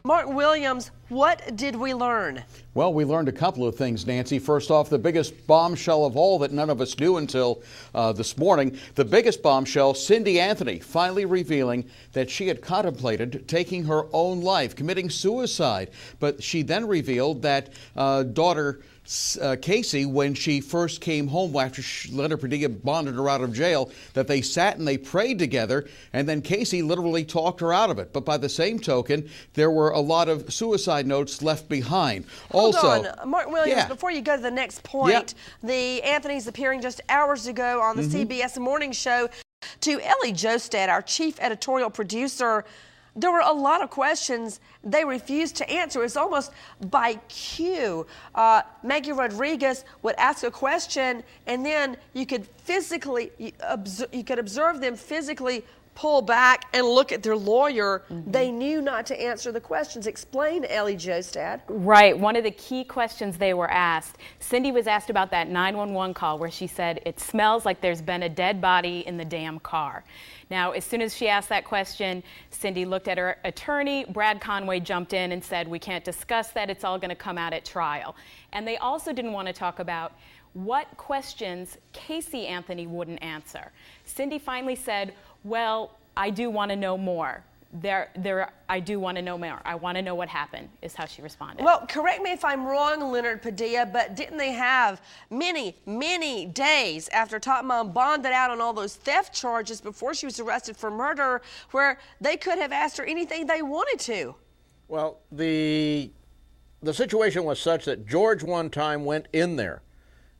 Mark Williams, what did we learn? Well, we learned a couple of things, Nancy. First off, the biggest bombshell of all that none of us knew until this morning. The biggest bombshell, Cindy Anthony finally revealing that she had contemplated taking her own life, committing suicide. But she then revealed that daughter Casey, when she first came home after Leonard Padilla bonded her out of jail, that they sat and they prayed together, and then Casey literally talked her out of it. But by the same token, there were a lot of suicide notes left behind. Hold on, Mark Williams, before you go to the next point, the Anthony's appearing just hours ago on the CBS Morning Show to Ellie Jostad, our chief editorial producer. There were a lot of questions they refused to answer. It's almost by cue. Maggie Rodriguez would ask a question, and then you could observe them physically pull back and look at their lawyer. They knew not to answer the questions. Explain, Ellie Jostad. Right. One of the key questions they were asked, Cindy was asked about that 911 call where she said, "It smells like there's been a dead body in the damn car." Now, as soon as she asked that question, Cindy looked at her attorney. Brad Conway jumped in and said, "We can't discuss that. It's all going to come out at trial." And they also didn't want to talk about what questions Casey Anthony wouldn't answer. Cindy finally said, "Well, I do want to know more. I do want to know more. I want to know what happened," is how she responded. Well, correct me if I'm wrong, Leonard Padilla, but didn't they have many, many days after Top Mom bonded out on all those theft charges before she was arrested for murder where they could have asked her anything they wanted to? Well, the situation was such that George one time went in there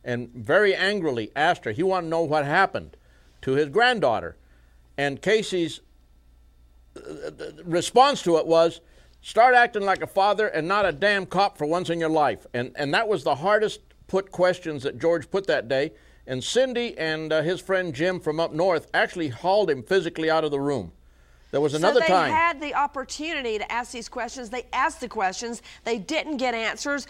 and very angrily asked her. He wanted to know what happened to his granddaughter. And Casey's response to it was, "Start acting like a father and not a damn cop for once in your life." And that was the hardest put questions that George put that day. And Cindy and his friend Jim from up north actually hauled him physically out of the room. There was another time. So they had the opportunity to ask these questions. They asked the questions. They didn't get answers.